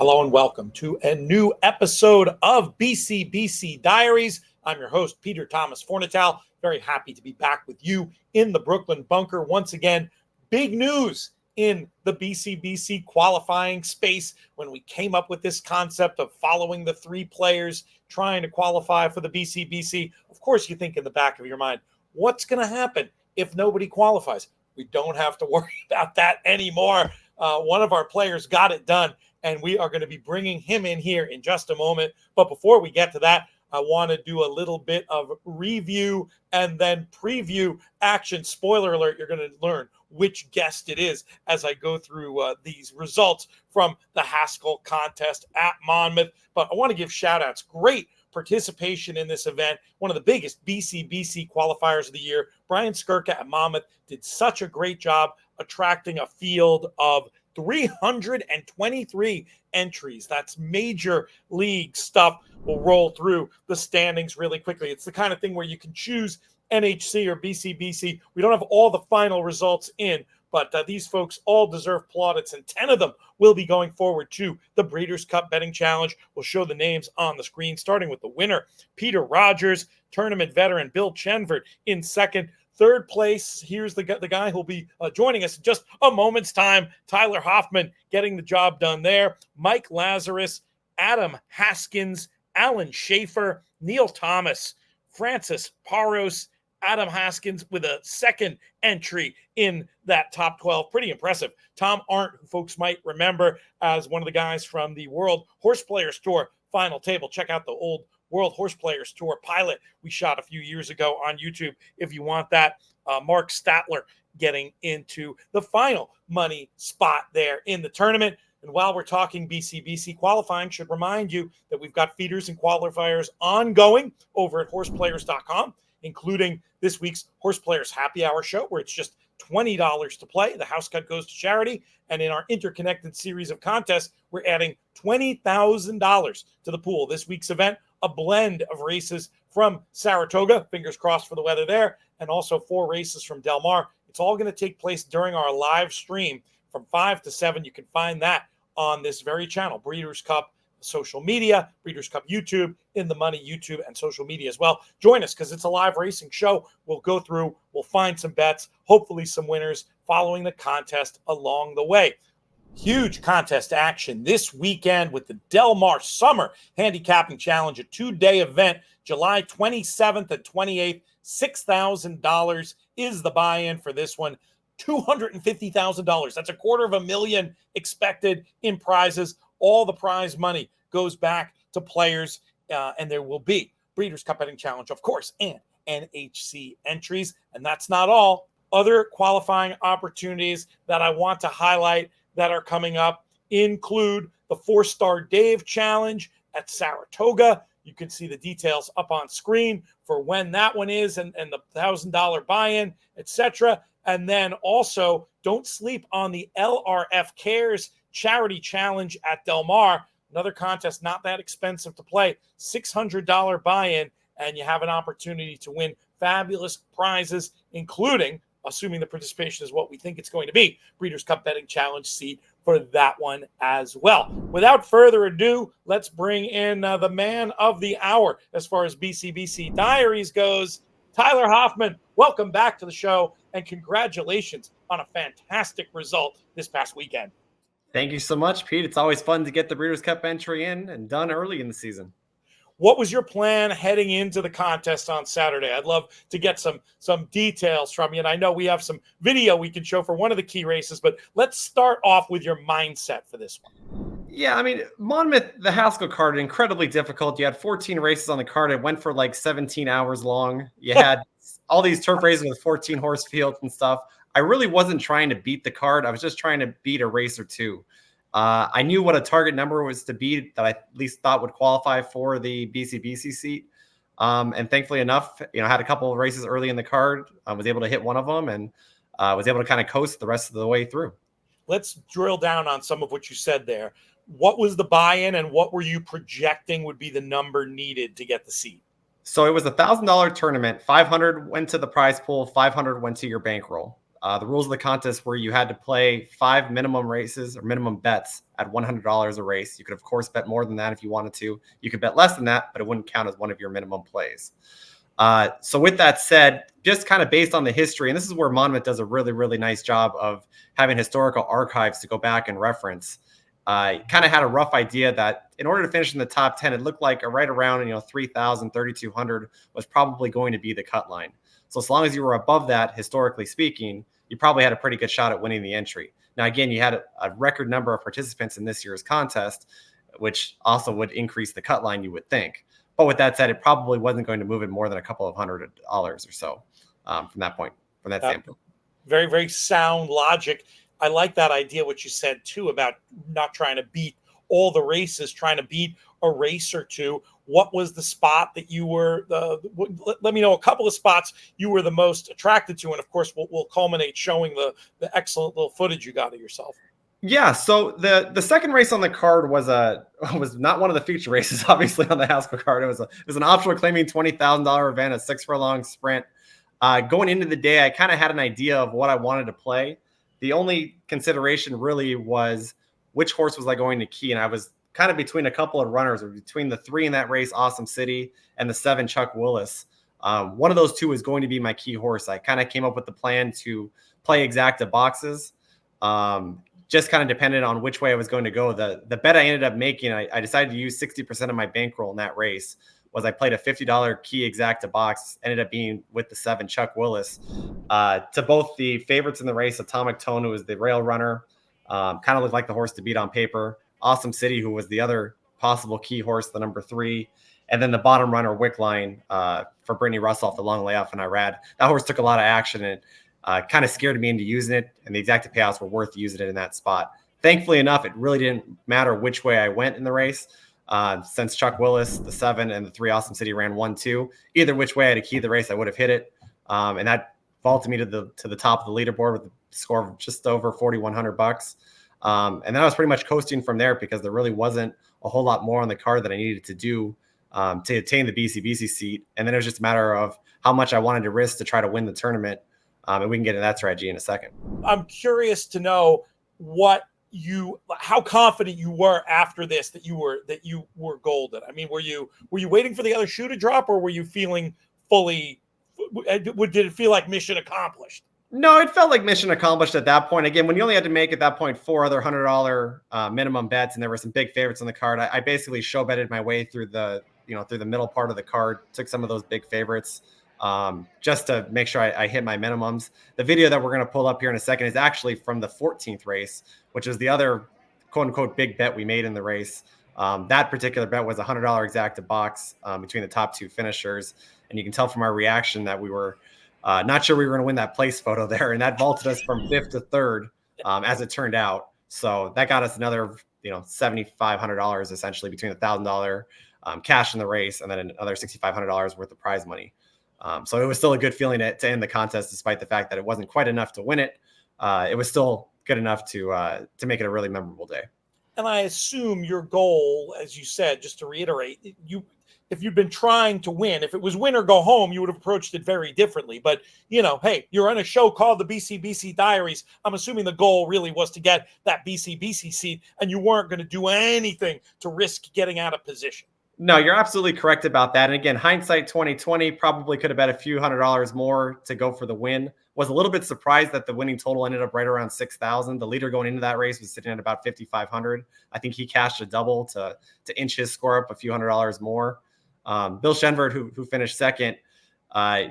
Hello and welcome to a new episode of BCBC Diaries. I'm your host, Peter Thomas Fornital. Very happy to be back with you in the Brooklyn bunker once again. Big news in the BCBC qualifying space when we came up with this concept of following the three players trying to qualify for the BCBC. Of course, you think in the back of your mind, what's going to happen if nobody qualifies? We don't have to worry about that anymore. One of our players got it done, and we are going to be bringing him in here in just a moment. But before we get to that, I want to do a little bit of review and then preview action. Spoiler alert, you're going to learn which guest it is as I go through these results from the Haskell contest at Monmouth. But I want to give shout outs. Great participation in this event. One of the biggest BCBC qualifiers of the year. Brian Skirka at Monmouth did such a great job attracting a field of 323 entries. That's major league stuff. We'll roll through the standings really quickly. It's the kind of thing where you can choose NHC or BCBC. We don't have all the final results in, but these folks all deserve plaudits, and 10 of them will be going forward to the Breeders' Cup Betting Challenge. We'll show the names on the screen, starting with the winner, Peter Rogers, tournament veteran Bill Chenford in second. Third place, here's the guy who'll be joining us in just a moment's time, Tyler Hoffman, getting the job done there. Mike Lazarus, Adam Haskins, Alan Schaefer, Neil Thomas, Francis Paros, Adam Haskins with a second entry in that top 12. Pretty impressive. Tom Arndt, who folks might remember as one of the guys from the World Horse Players Tour final table. Check out the old World Horse Players Tour pilot we shot a few years ago on YouTube if you want that. Mark Statler getting into the final money spot there in the tournament. And while we're talking BCBC qualifying, should remind you that we've got feeders and qualifiers ongoing over at horseplayers.com, including this week's Horse Players Happy Hour show, where it's just $20 to play. The house cut goes to charity. And in our interconnected series of contests, we're adding $20,000 to the pool. This week's event, a blend of races from Saratoga, fingers crossed for the weather there, and also 4 races from Del Mar. It's all going to take place during our live stream from 5 to 7. You can find that on this very channel, Breeders' Cup social media, Breeders' Cup YouTube, In the Money YouTube, and social media as well. Join us because it's a live racing show. We'll go through, we'll find some bets, hopefully some winners following the contest along the way. Huge contest action this weekend with the Del Mar Summer Handicapping Challenge, a 2-day event, July 27th and 28th. $6,000 is the buy-in for this one. $250,000. That's $250,000 expected in prizes. All the prize money goes back to players, and there will be Breeders' Cup Betting Challenge, of course, and NHC entries. And that's not all. Other qualifying opportunities that I want to highlight that are coming up include the 4-Star Dave Challenge at Saratoga. You can see the details up on screen for when that one is and the $1,000 buy-in, etc. And then also, don't sleep on the LRF Cares Charity Challenge at Del Mar. Another contest not that expensive to play, $600 buy-in, and you have an opportunity to win fabulous prizes, including, assuming the participation is what we think it's going to be, Breeders' Cup Betting Challenge seat for that one as well. Without further ado, let's bring in the man of the hour as far as BCBC Diaries goes, Tyler Hoffman. Welcome back to the show, and congratulations on a fantastic result this past weekend. Thank you so much, Pete. It's always fun to get the Breeders' Cup entry in and done early in the season. What was your plan heading into the contest on Saturday? I'd love to get some details from you. And I know we have some video we can show for one of the key races, but let's start off with your mindset for this one. Yeah, I mean, Monmouth, the Haskell card, incredibly difficult. You had 14 races on the card. It went for like 17 hours long. You had all these turf races with 14 horse fields and stuff. I really wasn't trying to beat the card. I was just trying to beat a race or two. I knew what a target number was to beat that I at least thought would qualify for the BCBC seat. And thankfully enough, I had a couple of races early in the card. I was able to hit one of them and was able to kind of coast the rest of the way through. Let's drill down on some of what you said there. What was the buy-in and what were you projecting would be the number needed to get the seat? So it was $1,000 tournament. 500 went to the prize pool. 500 went to your bankroll. The rules of the contest were you had to play 5 minimum races or minimum bets at $100 a race. You could, of course, bet more than that if you wanted to. You could bet less than that, but it wouldn't count as one of your minimum plays. So with that said, just kind of based on the history, and this is where Monmouth does a really, really nice job of having historical archives to go back and reference. Kind of had a rough idea that in order to finish in the top 10, it looked like right around 3,000, 3,200 was probably going to be the cut line. So as long as you were above that, historically speaking, you probably had a pretty good shot at winning the entry. Now, again, you had a record number of participants in this year's contest, which also would increase the cut line, you would think. But with that said, it probably wasn't going to move it more than a couple of $100 or so from that standpoint. Very, very sound logic. I like that idea, what you said, too, about not trying to beat all the races, trying to beat a race or two. What was the spot that you were, let me know a couple of spots you were the most attracted to. And, of course, we'll culminate showing the excellent little footage you got of yourself. Yeah, so the second race on the card was not one of the feature races, obviously, on the Haskell card. It was an optional claiming $20,000 event, a 6-furlong sprint. Going into the day, I kind of had an idea of what I wanted to play. The only consideration really was which horse was I going to key, and I was kind of between a couple of runners, or between the 3 in that race, Awesome City, and the 7, Chuck Willis. One of those 2 was going to be my key horse. I kind of came up with the plan to play exacta boxes. Just kind of depended on which way I was going to go. The bet I ended up making, I decided to use 60% of my bankroll in that race, was I played a $50 key exacta box, ended up being with the 7, Chuck Willis, to both the favorites in the race, Atomic Tone, who was the rail runner, kind of looked like the horse to beat on paper, Awesome City, who was the other possible key horse, the number 3, and then the bottom runner, Wickline, for Brittany Russell off the long layoff in Irad. That horse took a lot of action and kind of scared me into using it, and the exacta payouts were worth using it in that spot. Thankfully enough, it really didn't matter which way I went in the race, since Chuck Willis, the 7, and the 3 Awesome City ran 1-2. Either which way I had to key the race, I would have hit it, and that vaulted me to the top of the leaderboard with a score of just over $4,100. And then I was pretty much coasting from there, because there really wasn't a whole lot more on the card that I needed to do to attain the BCBC seat. And then it was just a matter of how much I wanted to risk to try to win the tournament. And we can get into that strategy in a second. I'm curious to know how confident you were after this that you were golden. I mean, were you waiting for the other shoe to drop, or were you feeling fully? Did it feel like mission accomplished? No, it felt like mission accomplished at that point. Again, when you only had to make at that point 4 other $100 minimum bets, and there were some big favorites on the card, I basically show betted my way through the middle part of the card, took some of those big favorites. Just to make sure I hit my minimums. The video that we're going to pull up here in a second is actually from the 14th race, which is the other quote unquote big bet we made in the race. That particular bet was a $100 exacta box between the top 2 finishers. And you can tell from our reaction that we were not sure we were going to win that place photo there. And that vaulted us from 5th to 3rd as it turned out. So that got us another, $7,500 essentially between $1,000 cash in the race and then another $6,500 worth of prize money. So it was still a good feeling to end the contest, despite the fact that it wasn't quite enough to win it. It was still good enough to make it a really memorable day. And I assume your goal, as you said, just to reiterate, if you'd been trying to win, if it was win or go home, you would have approached it very differently. But, hey, you're on a show called the BCBC Diaries. I'm assuming the goal really was to get that BCBC seat, and you weren't going to do anything to risk getting out of position. No, you're absolutely correct about that. And again, hindsight 2020, probably could have bet a few $100 more to go for the win. Was a little bit surprised that the winning total ended up right around 6,000. The leader going into that race was sitting at about 5,500. I think he cashed a double to inch his score up a few $100 more. Bill Shenvert, who finished second,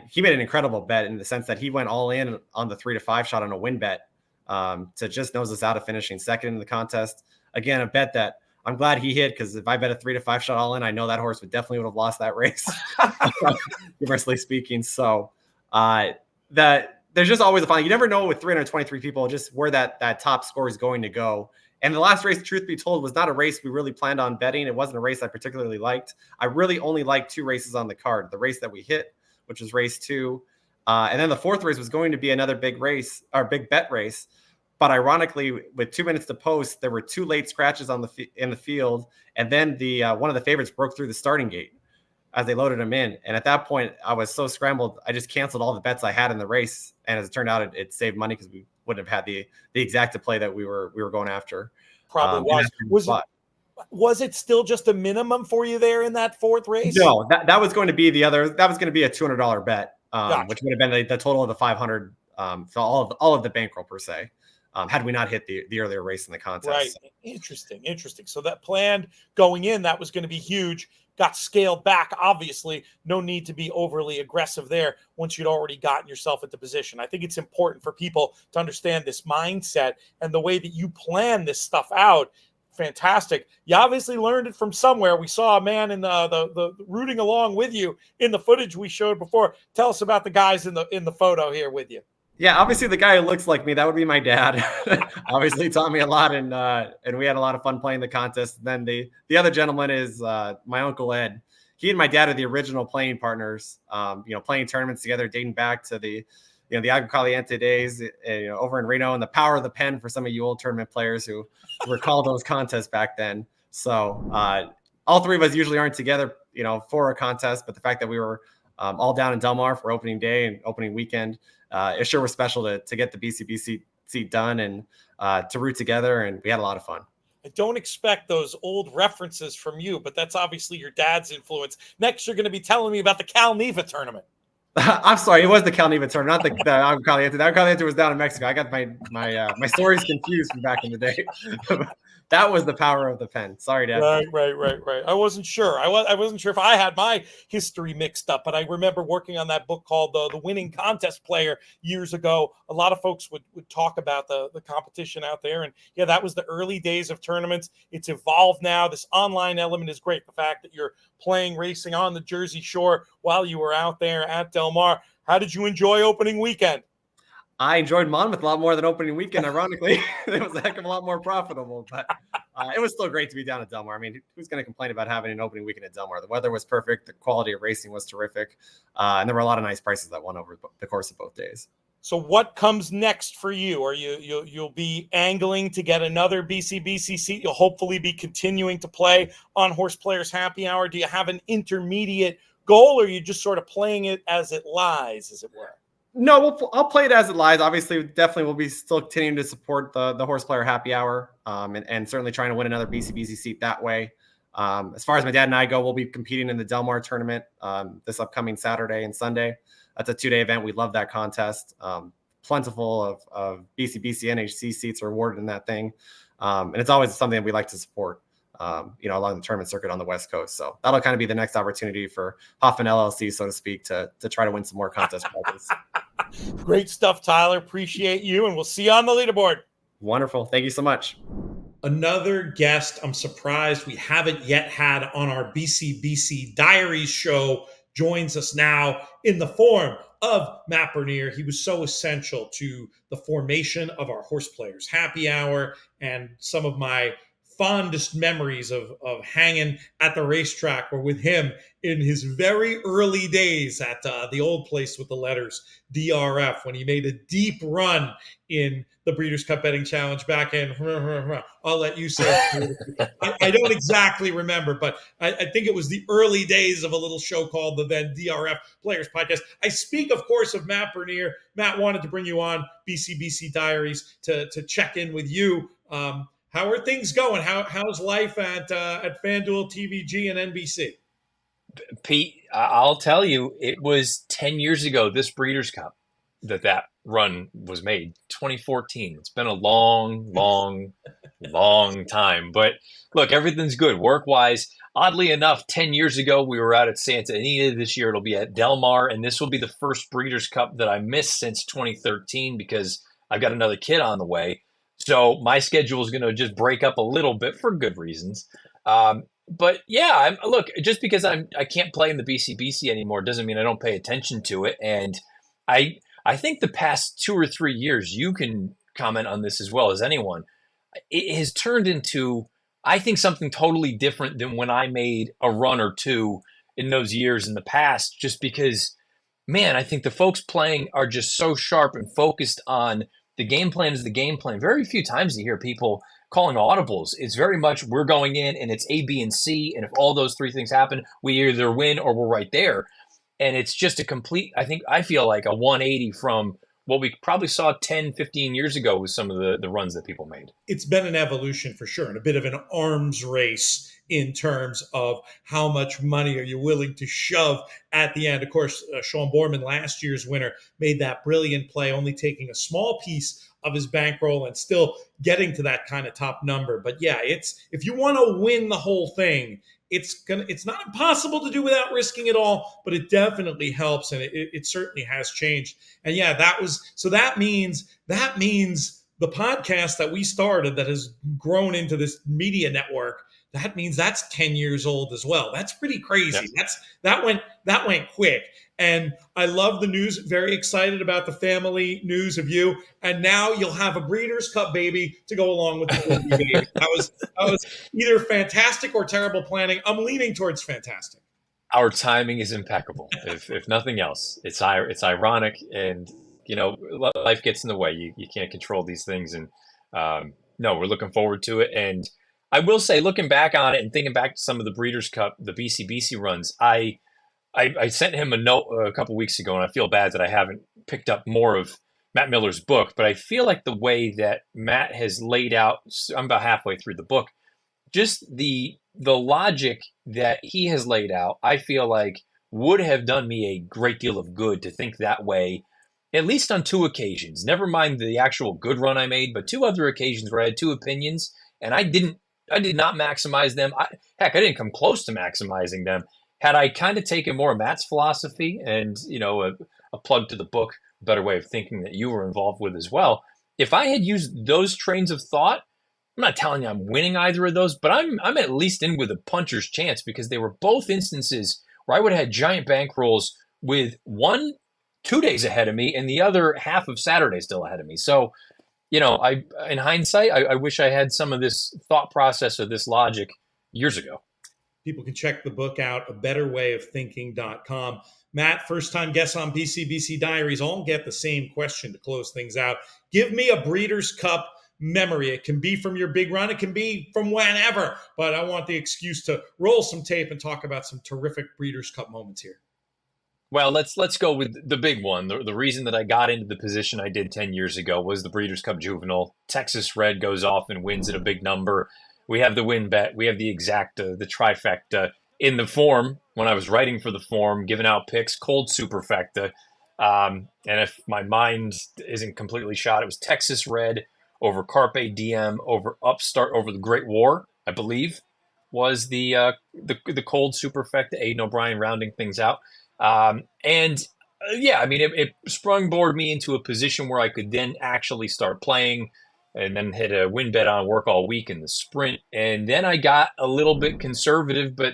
he made an incredible bet in the sense that he went all in on the 3-5 shot on a win bet to just nose us out of finishing second in the contest. Again, a bet that I'm glad he hit, because if I bet a 3-5 shot all in, I know that horse would have lost that race, universally speaking. So there's just always a fun. You never know with 323 people just where that top score is going to go. And the last race, truth be told, was not a race we really planned on betting. It wasn't a race I particularly liked. I really only liked 2 races on the card. The race that we hit, which was race 2. And then the 4th race was going to be another big race, or big bet race. But ironically, with 2 minutes to post, there were 2 late scratches in the field. And then one of the favorites broke through the starting gate. as they loaded them in. And at that point, I was so scrambled, I just canceled all the bets I had in the race. And as it turned out, it saved money because we wouldn't have had the exacta play that we were going after. Probably was it still just a minimum for you there in that fourth race? No, that was going to be that was going to be a $200 bet, Gotcha. which would have been the total of the 500, so all of the bankroll per se, had we not hit the earlier race in the contest. Right. Interesting. So that planned going in, that was going to be huge. Got scaled back, obviously. No need to be overly aggressive there once you'd already gotten yourself into position. I think it's important for people to understand this mindset and the way that you plan this stuff out. Fantastic. You obviously learned it from somewhere. We saw a man in the rooting along with you in the footage we showed before. Tell us about the guys in the photo here with you. Yeah, obviously the guy who looks like me, that would be my dad. Obviously taught me a lot, and we had a lot of fun playing the contest. Then the other gentleman is my Uncle Ed. He and my dad are the original playing partners, playing tournaments together dating back to the Agua Caliente days, over in Reno, and the power of the pen for some of you old tournament players who recall those contests back then. So all three of us usually aren't together, for a contest, but the fact that we were all down in Del Mar for opening day and opening weekend, it sure was special to get the BCBC seat done and to root together, and we had a lot of fun. I don't expect those old references from you, but that's obviously your dad's influence. Next, you're going to be telling me about the Cal Neva tournament. I'm sorry, it was the Cal Neva tournament, not the Agua Caliente. The Agua Caliente was down in Mexico. I got my stories confused from back in the day. That was the power of the pen. Sorry, Dad. Right. I wasn't sure. I wasn't sure if I had my history mixed up, but I remember working on that book called The Winning Contest Player years ago. A lot of folks would talk about the competition out there. And yeah, that was the early days of tournaments. It's evolved now. This online element is great. The fact that you're playing racing on the Jersey Shore while you were out there at Del Mar. How did you enjoy opening weekend? I enjoyed Monmouth a lot more than opening weekend, ironically. It was a heck of a lot more profitable, but it was still great to be down at Del Mar. I mean, who's going to complain about having an opening weekend at Del Mar? The weather was perfect. The quality of racing was terrific. And there were a lot of nice prices that won over the course of both days. So what comes next for you? Are you'll be angling to get another BCBC seat? You'll hopefully be continuing to play on Horse Players Happy Hour. Do you have an intermediate goal, or are you just sort of playing it as it lies, as it were? No, I'll play it as it lies. Obviously, definitely we'll be still continuing to support the Horse Player Happy Hour, and certainly trying to win another BCBC seat that way. As far as my dad and I go, we'll be competing in the Del Mar tournament this upcoming Saturday and Sunday. That's a 2-day event. We love that contest. Plentiful of BCBC NHC seats are awarded in that thing, and it's always something that we like to support. Along the tournament circuit on the West Coast. So that'll kind of be the next opportunity for Hoffman LLC, so to speak, to try to win some more contest prizes. Great stuff, Tyler. Appreciate you, and we'll see you on the leaderboard. Wonderful. Thank you so much. Another guest I'm surprised we haven't yet had on our BCBC Diaries show joins us now in the form of Matt Bernier. He was so essential to the formation of our Horse Players Happy Hour, and some of my fondest memories of hanging at the racetrack were with him in his very early days at the old place with the letters DRF, when he made a deep run in the Breeders' Cup Betting Challenge back in. I'll let you say it. I don't exactly remember, but I think it was the early days of a little show called the then DRF Players Podcast. I speak, of course, of Matt Bernier. Matt wanted to bring you on BCBC Diaries to check in with you. How are things going? How's life at Fanduel, TVG, and NBC? Pete, I'll tell you, it was 10 years ago, this Breeders' Cup, that run was made, 2014. It's been a long time. But look, everything's good work-wise. Oddly enough, 10 years ago, we were out at Santa Anita. This year, it'll be at Del Mar, and this will be the first Breeders' Cup that I missed since 2013 because I've got another kid on the way. So my schedule is going to just break up a little bit for good reasons. But yeah, look, just because I can't play in the BCBC anymore doesn't mean I don't pay attention to it. And I think the past 2 or 3 years, you can comment on this as well as anyone, it has turned into, I think, something totally different than when I made a run or two in those years in the past, just because, man, I think the folks playing are just so sharp and focused on the game plan is the game plan. Very few times you hear people calling audibles. It's very much we're going in and it's A, B, and C. And if all those three things happen, we either win or we're right there. And it's just a complete, I feel like a 180 from what we probably saw 10, 15 years ago with some of the runs that people made. It's been an evolution for sure, and a bit of an arms race in terms of how much money are you willing to shove at the end. Of course, Sean Borman, last year's winner, made that brilliant play, only taking a small piece of his bankroll and still getting to that kind of top number. But yeah, it's if you want to win the whole thing, it's not impossible to do without risking it all, but it definitely helps, and it certainly has changed. And yeah, that means the podcast that we started that has grown into this media network, that means that's 10 years old as well. That's pretty crazy. Yeah. That went quick. And I love the news. Very excited about the family news of you. And now you'll have a Breeders' Cup baby to go along with the baby. That was either fantastic or terrible planning. I'm leaning towards fantastic. Our timing is impeccable. If nothing else, it's ironic, and life gets in the way. You can't control these things, and no, we're looking forward to it. And I will say, looking back on it and thinking back to some of the Breeders' Cup, the BCBC runs, I sent him a note a couple weeks ago, and I feel bad that I haven't picked up more of Matt Miller's book, but I feel like the way that Matt has laid out, I'm about halfway through the book, just the logic that he has laid out, I feel like would have done me a great deal of good to think that way, at least on two occasions. Never mind the actual good run I made, but two other occasions where I had two opinions, and I did not maximize them. I didn't come close to maximizing them. Had I kind of taken more of Matt's philosophy and, a plug to the book, a better way of thinking that you were involved with as well, if I had used those trains of thought, I'm not telling you I'm winning either of those, but I'm at least in with a puncher's chance, because they were both instances where I would have had giant bankrolls with one 2 days ahead of me and the other half of Saturday still ahead of me. So, in hindsight, I wish I had some of this thought process or this logic years ago. People can check the book out, abetterwayofthinking.com. Matt, first-time guest on BCBC Diaries. I'll get the same question to close things out. Give me a Breeders' Cup memory. It can be from your big run. It can be from whenever. But I want the excuse to roll some tape and talk about some terrific Breeders' Cup moments here. Well, let's go with the big one. The reason that I got into the position I did 10 years ago was the Breeders' Cup Juvenile. Texas Red goes off and wins at a big number. We have the win bet. We have the exacta, the trifecta. In the form, when I was writing for the form, giving out picks, cold superfecta. And if my mind isn't completely shot, it was Texas Red over Carpe Diem, over Upstart, over the Great War, I believe, was the cold superfecta. Aiden O'Brien rounding things out. It sprungboarded me into a position where I could then actually start playing, and then hit a win bet on work all week in the sprint. And then I got a little bit conservative, but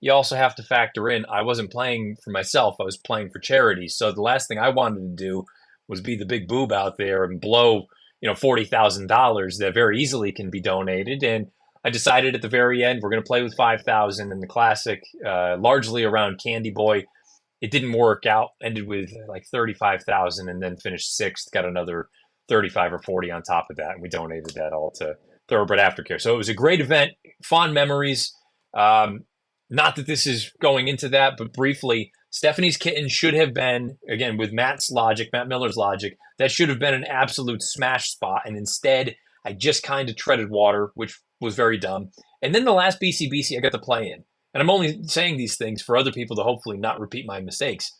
you also have to factor in, I wasn't playing for myself. I was playing for charity. So the last thing I wanted to do was be the big boob out there and blow, $40,000 that very easily can be donated. And I decided at the very end, we're going to play with 5,000 in the classic, largely around Candy Boy. It didn't work out, ended with like 35,000 and then finished sixth, got another 35 or 40 on top of that. And we donated that all to Thoroughbred Aftercare. So it was a great event, fond memories. Not that this is going into that, but briefly, Stephanie's Kitten should have been, again, with Matt Miller's logic, that should have been an absolute smash spot. And instead, I just kind of treaded water, which was very dumb. And then the last BCBC I got to play in. And I'm only saying these things for other people to hopefully not repeat my mistakes.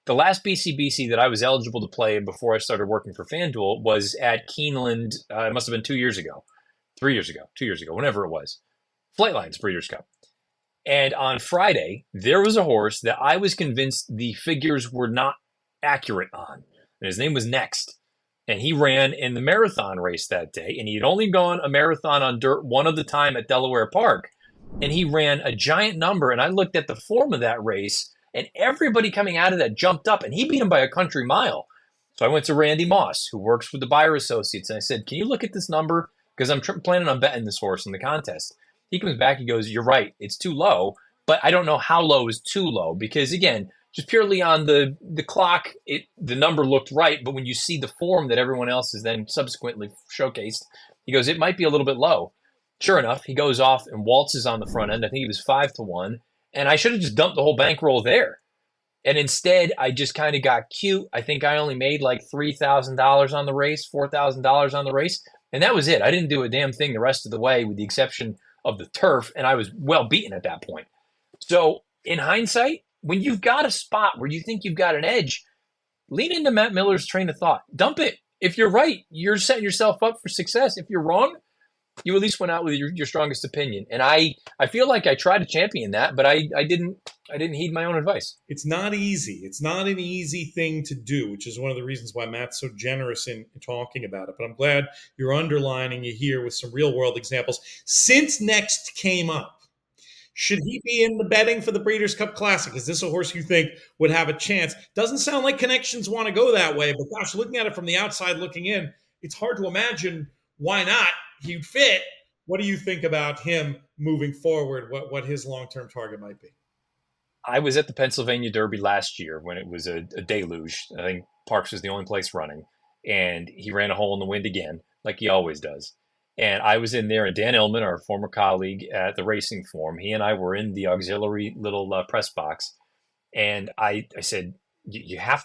The last BCBC that I was eligible to play before I started working for Fanduel was at Keeneland. It must have been 2 years ago, 2 years ago, whenever it was. Flightlines Breeders' Cup. And on Friday, there was a horse that I was convinced the figures were not accurate on. And his name was Next. And he ran in the marathon race that day. And he had only gone a marathon on dirt one other time at Delaware Park. And he ran a giant number. And I looked at the form of that race, and everybody coming out of that jumped up, and he beat him by a country mile. So I went to Randy Moss, who works with the Buyer Associates, and I said, can you look at this number? Because I'm planning on betting this horse in the contest. He comes back, he goes, you're right, it's too low, but I don't know how low is too low, because again, just purely on the clock, the number looked right, but when you see the form that everyone else has then subsequently showcased, He goes, it might be a little bit low. Sure enough, he goes off and waltzes on the front end. I think he was 5-1. And I should have just dumped the whole bankroll there. And instead, I just kind of got cute. I think I only made like $3,000 on the race, $4,000 on the race. And that was it. I didn't do a damn thing the rest of the way with the exception of the turf. And I was well beaten at that point. So in hindsight, when you've got a spot where you think you've got an edge, lean into Matt Miller's train of thought. Dump it. If you're right, you're setting yourself up for success. If you're wrong, you at least went out with your strongest opinion. And I feel like I tried to champion that, but I didn't heed my own advice. It's not easy. It's not an easy thing to do, which is one of the reasons why Matt's so generous in talking about it. But I'm glad you're underlining it here with some real world examples. Since Next came up, should he be in the betting for the Breeders' Cup Classic? Is this a horse you think would have a chance? Doesn't sound like connections want to go that way, but gosh, looking at it from the outside looking in, it's hard to imagine why not. He'd fit. What do you think about him moving forward? What his long-term target might be? I was at the Pennsylvania Derby last year when it was a deluge. I think Parks was the only place running, and he ran a hole in the wind again, like he always does. And I was in there, and Dan Illman, our former colleague at the Racing Form, he and I were in the auxiliary little press box, and I said, you got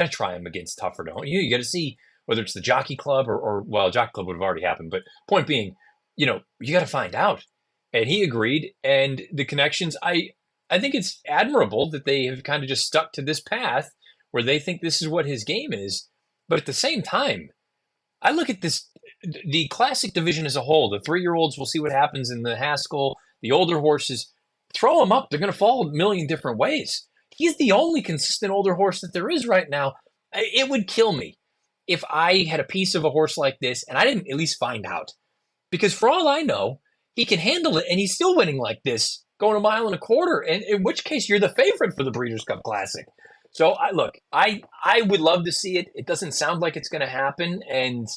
to try him against tougher, don't you? You got to see whether it's the Jockey Club or Jockey Club would have already happened. But point being, you got to find out. And he agreed. And the connections, I think it's admirable that they have kind of just stuck to this path where they think this is what his game is. But at the same time, I look at this, the classic division as a whole, the 3-year-olds, we'll see what happens in the Haskell, the older horses, throw them up. They're going to fall a million different ways. He's the only consistent older horse that there is right now. It would kill me if I had a piece of a horse like this and I didn't at least find out. Because for all I know, he can handle it and he's still winning like this, going 1.25 miles, and in which case you're the favorite for the Breeders' Cup Classic. So I would love to see it. It doesn't sound like it's going to happen. And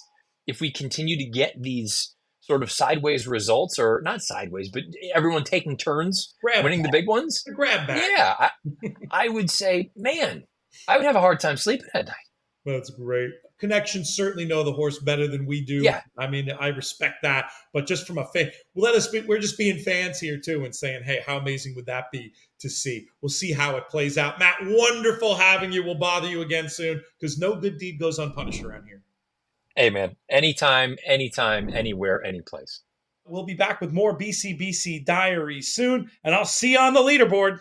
if we continue to get these sort of sideways results, or not sideways, but everyone taking turns winning the big ones. The grab back. Yeah, I would say, man, I would have a hard time sleeping at night. That's great. Connections certainly know the horse better than we do. Yeah. I mean, I respect that. But just from a fan, we're just being fans here too and saying, hey, how amazing would that be to see? We'll see how it plays out. Matt, wonderful having you. We'll bother you again soon because no good deed goes unpunished around here. Hey, man, anytime, anywhere, anyplace. We'll be back with more BCBC Diaries soon, and I'll see you on the leaderboard.